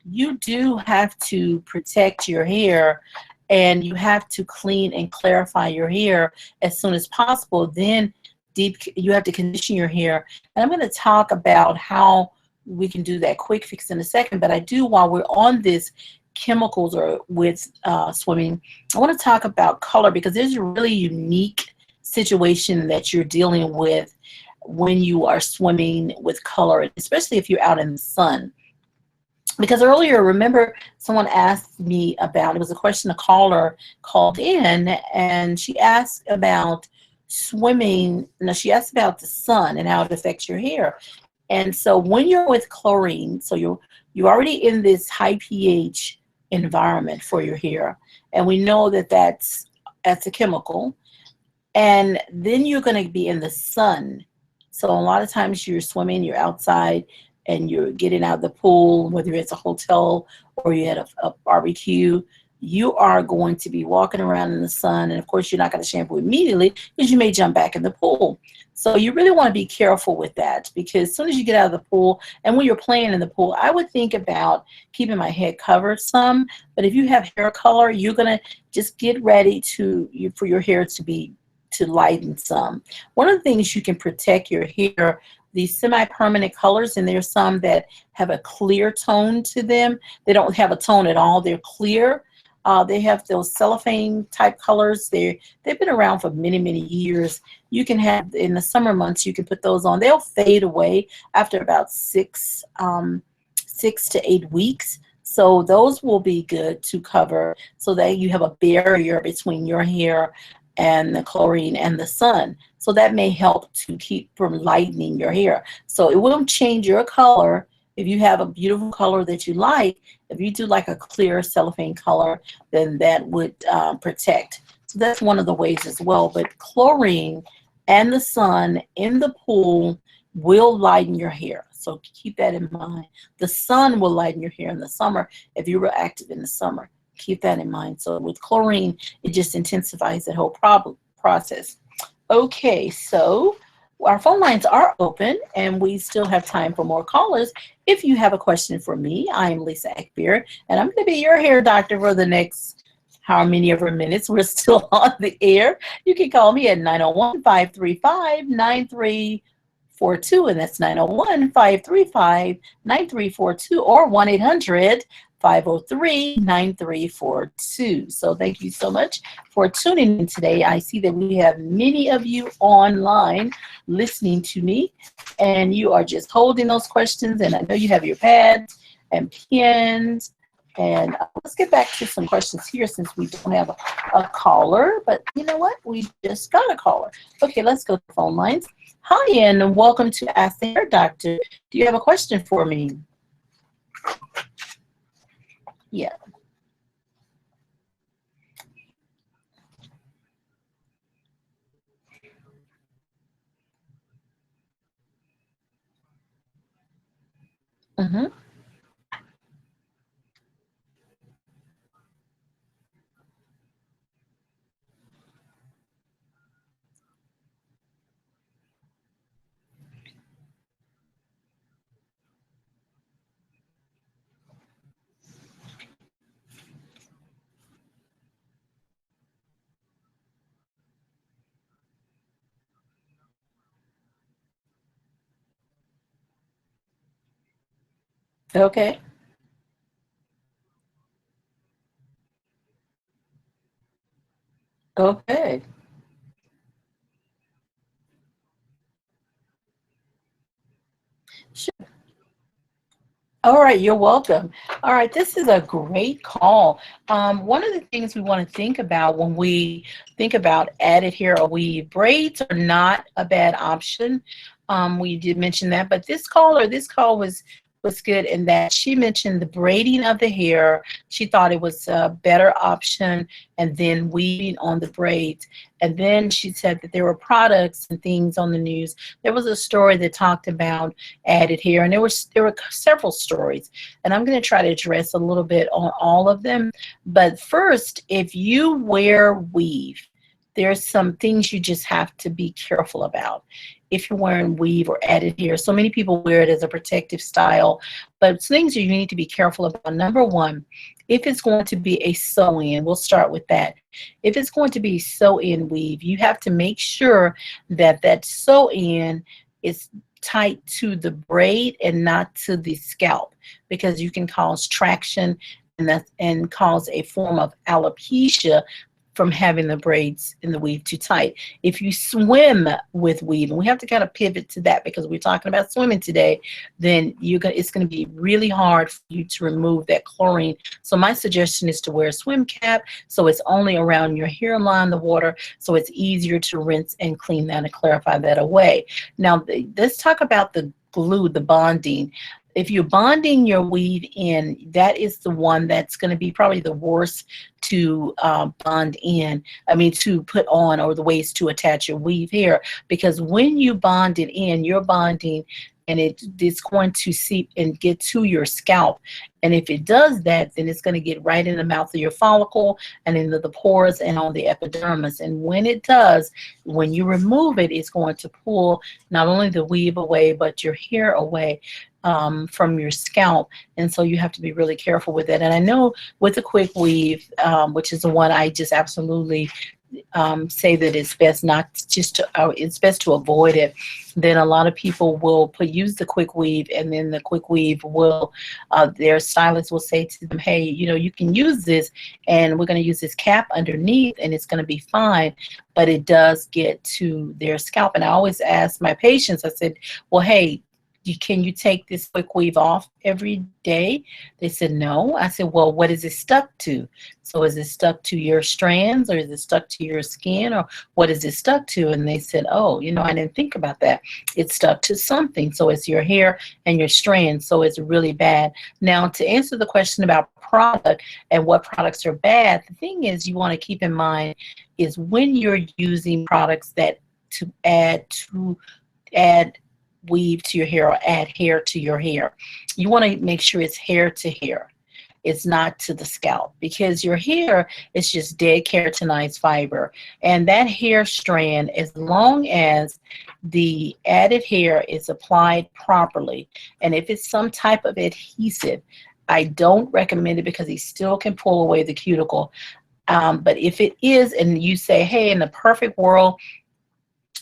A: You do have to protect your hair, and you have to clean and clarify your hair as soon as possible. Then you have to condition your hair. And I'm going to talk about how we can do that quick fix in a second. But I do, while we're on this chemicals or with swimming, I want to talk about color, because there's a really unique situation that you're dealing with when you are swimming with color, especially if you're out in the sun. Because earlier, remember, someone asked me about, it was a question, a caller called in, and she asked about swimming. No, she asked about the sun and how it affects your hair. And so when you're with chlorine, so you're already in this high pH environment for your hair, and we know that that's a chemical, and then you're going to be in the sun. So a lot of times you're swimming, you're outside, and you're getting out of the pool, whether it's a hotel or you're at a barbecue, you are going to be walking around in the sun. And of course, you're not going to shampoo immediately because you may jump back in the pool. So you really want to be careful with that, because as soon as you get out of the pool, and when you're playing in the pool, I would think about keeping my head covered some. But if you have hair color, you're going to just get ready for your hair to be to lighten some. One of the things you can protect your hair, these semi-permanent colors, and there's some that have a clear tone to them. They don't have a tone at all. They're clear. They have those cellophane type colors. They've been around for many, many years. You can have, in the summer months, you can put those on. They'll fade away after about 6 to 8 weeks. So those will be good to cover so that you have a barrier between your hair and the chlorine and the sun. So that may help to keep from lightening your hair. So it won't change your color. If you have a beautiful color that you like, if you do like a clear cellophane color, then that would protect. So that's one of the ways as well. But chlorine and the sun in the pool will lighten your hair. So keep that in mind. The sun will lighten your hair in the summer if you were active in the summer. Keep that in mind. So with chlorine, it just intensifies the whole process. Okay, so our phone lines are open, and we still have time for more callers. If you have a question for me, I'm Lisa Akbari, and I'm going to be your hair doctor for the next how many ever minutes we're still on the air. You can call me at 901-535-9342, and that's 901-535-9342, or 1-800-503-9342. So thank you so much for tuning in today. I see that we have many of you online listening to me, and you are just holding those questions, and I know you have your pads and pens. And let's get back to some questions here since we don't have a caller. But you know what? We just got a caller. Okay, let's go to the phone lines. Hi, and welcome to Ask the Hair Doctor. Do you have a question for me? Yeah. Mm-hmm. Okay. Okay. Sure. All right, you're welcome. All right, this is a great call. One of the things we want to think about when we think about added hair or weave, braids are not a bad option. We did mention that, but this call was good in that she mentioned the braiding of the hair. She thought it was a better option, and then weaving on the braids. And then she said that there were products and things on the news. There was a story that talked about added hair, and there were several stories, and I'm going to try to address a little bit on all of them. But first, if you wear weave, there's some things you just have to be careful about if you're wearing weave or added hair. So many people wear it as a protective style, but things you need to be careful about. Number one, if it's going to be a sew-in, we'll start with that. If it's going to be sew-in weave, you have to make sure that that sew-in is tight to the braid and not to the scalp, because you can cause traction and cause a form of alopecia from having the braids in the weave too tight. If you swim with weave, and we have to kind of pivot to that because we're talking about swimming today, then it's going to be really hard for you to remove that chlorine. So my suggestion is to wear a swim cap so it's only around your hairline, the water, so it's easier to rinse and clean that and clarify that away. Now, let's talk about the glue, the bonding. If you're bonding your weave in, that is the one that's going to be probably the worst to bond in, to put on, or the ways to attach your weave hair, because when you bond it in, you're bonding and it's going to seep and get to your scalp. And if it does that, then it's going to get right in the mouth of your follicle and into the pores and on the epidermis. And when it does, when you remove it, it's going to pull not only the weave away, but your hair away from your scalp. And so you have to be really careful with it. And I know with the quick weave, which is the one I just absolutely say that it's best not just to, it's best to avoid it, then a lot of people will use the quick weave, and then the quick weave will, their stylist will say to them, hey, you know, you can use this, and we're going to use this cap underneath, and it's going to be fine, but it does get to their scalp. And I always ask my patients, I said, well, hey, can you take this quick weave off every day? They said no. I said, well, what is it stuck to? So is it stuck to your strands, or is it stuck to your skin, or what is it stuck to? And they said, oh, you know, I didn't think about that. It's stuck to something. So it's your hair and your strands. So it's really bad. Now, to answer the question about product and what products are bad, the thing is you want to keep in mind is when you're using products that to add weave to your hair or add hair to your hair, you want to make sure it's hair to hair. It's not to the scalp, because your hair is just dead keratinized fiber, and that hair strand, as long as the added hair is applied properly, and if it's some type of adhesive, I don't recommend it because it still can pull away the cuticle. But if it is, and you say, hey, in the perfect world,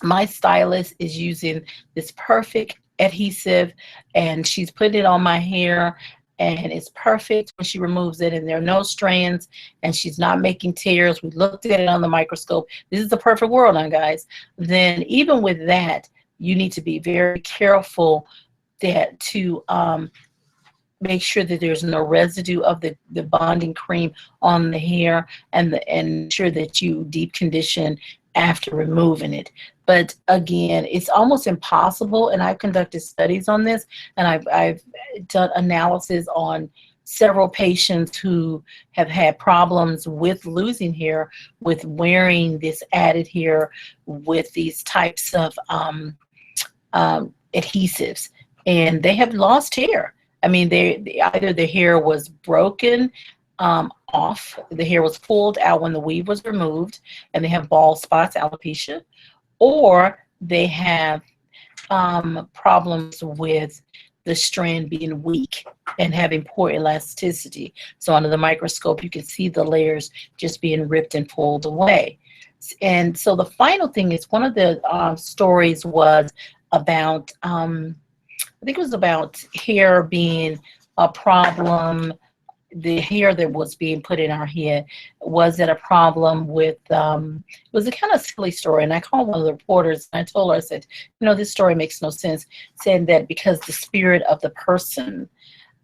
A: my stylist is using this perfect adhesive and she's putting it on my hair and it's perfect when she removes it, and there are no strands, and she's not making tears. We looked at it on the microscope. This is the perfect world now, guys. Then even with that, you need to be very careful that to make sure that there's no residue of the bonding cream on the hair, and ensure that you deep condition after removing it. But again, it's almost impossible, and I've conducted studies on this, and I've done analysis on several patients who have had problems with losing hair with wearing this added hair with these types of adhesives, and they have lost hair. I mean, either the hair was broken off, the hair was pulled out when the weave was removed, and they have bald spots, alopecia, or they have problems with the strand being weak and having poor elasticity. So under the microscope, you can see the layers just being ripped and pulled away. And so the final thing is, one of the stories was about, I think it was about hair being a problem. The hair that was being put in our head, was it a problem with, it was a kind of silly story, and I called one of the reporters and I told her, I said, you know, this story makes no sense, saying that because the spirit of the person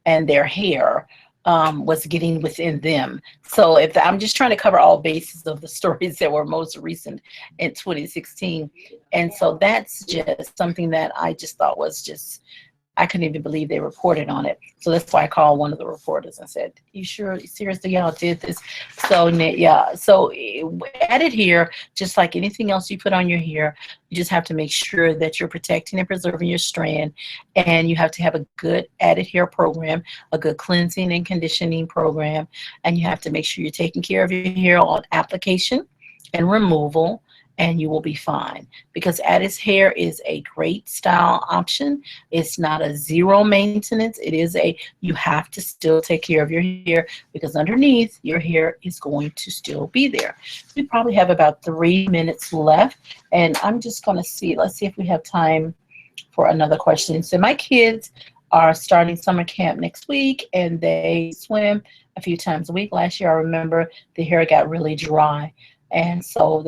A: and their hair was getting within them. So if I'm just trying to cover all bases of the stories that were most recent in 2016, and so that's just something that I just thought was just, I couldn't even believe they reported on it. So that's why I called one of the reporters and said, you sure, seriously, y'all did this? So yeah, so added hair, just like anything else you put on your hair, you just have to make sure that you're protecting and preserving your strand, and you have to have a good added hair program, a good cleansing and conditioning program, and you have to make sure you're taking care of your hair on application and removal, and you will be fine. Because added hair is a great style option. It's not a zero maintenance. It is a, you have to still take care of your hair, because underneath your hair is going to still be there. We probably have about 3 minutes left, and I'm just going to see, let's see if we have time for another question. So my kids are starting summer camp next week, and they swim a few times a week. Last year, I remember the hair got really dry, and so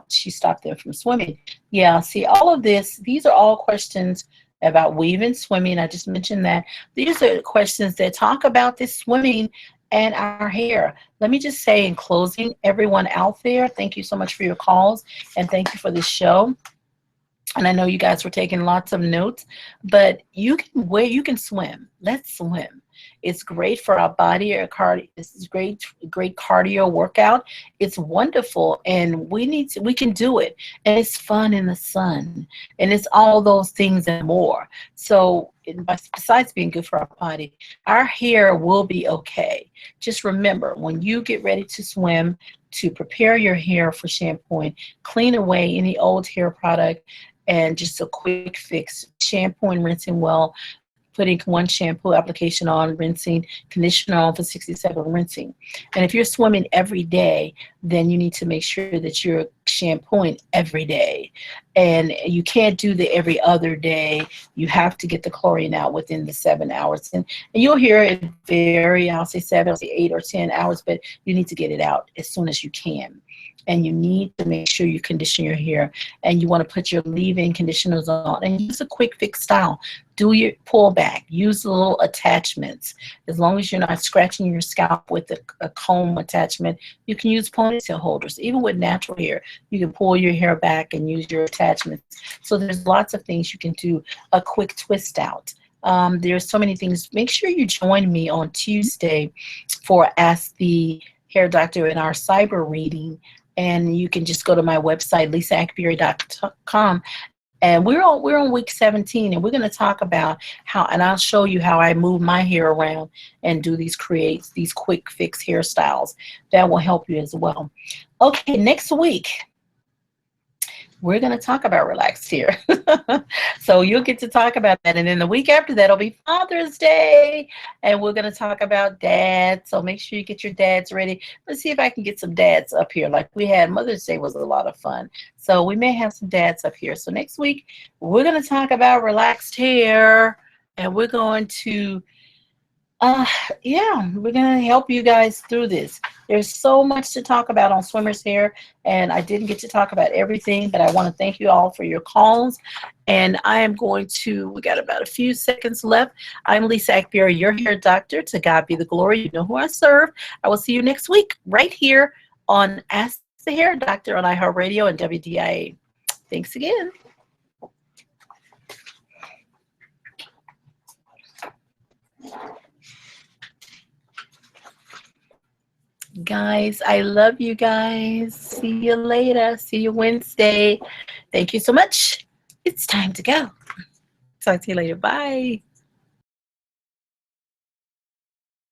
A: she stopped them from swimming. Yeah, see, all of this, these are all questions about weaving, swimming. I just mentioned that. These are questions that talk about this swimming and our hair. Let me just say in closing, everyone out there, thank you so much for your calls, and thank you for this show. And I know you guys were taking lots of notes, but you can swim. Let's swim. It's great for our body. It's great cardio workout. It's wonderful, and we can do it. And it's fun in the sun, and it's all those things and more. So besides being good for our body, our hair will be okay. Just remember, when you get ready to swim, to prepare your hair for shampooing, clean away any old hair product, and just a quick fix, shampoo and rinsing well. putting one shampoo application on, rinsing, conditioner on for 67, rinsing. And if you're swimming every day, then you need to make sure that you're shampooing every day. And you can't do the every other day. You have to get the chlorine out within the 7 hours. And you'll hear it vary, I'll say 7, I'll say 8 or 10 hours, but you need to get it out as soon as you can. And you need to make sure you condition your hair, and you want to put your leave-in conditioners on and use a quick fix style. Do your pull back, use the little attachments. As long as you're not scratching your scalp with a comb attachment, you can use ponytail holders. Even with natural hair, you can pull your hair back and use your attachments. So there's lots of things you can do. A quick twist out. There's so many things. Make sure you join me on Tuesday for Ask the Hair Doctor in our cyber reading. And you can just go to my website, lisaakbari.com. And we're on week 17, and we're going to talk about how, and I'll show you how I move my hair around and do these quick fix hairstyles. That will help you as well. Okay, next week, we're going to talk about relaxed hair. So you'll get to talk about that. And then the week after that will be Father's Day. And we're going to talk about dads. So make sure you get your dads ready. Let's see if I can get some dads up here. Like we had Mother's Day was a lot of fun. So we may have some dads up here. So next week, we're going to talk about relaxed hair. And we're going to we're going to help you guys through this. There's so much to talk about on swimmer's hair, and I didn't get to talk about everything, but I want to thank you all for your calls. And I am going to, we got about a few seconds left. I'm Lisa Akbari, your hair doctor. To God be the glory. You know who I serve. I will see you next week right here on Ask the Hair Doctor on iHeartRadio and WDIA. Thanks again. Guys, I love you guys. See you later. See you Wednesday. Thank you so much. It's time to go. Talk to you later. Bye.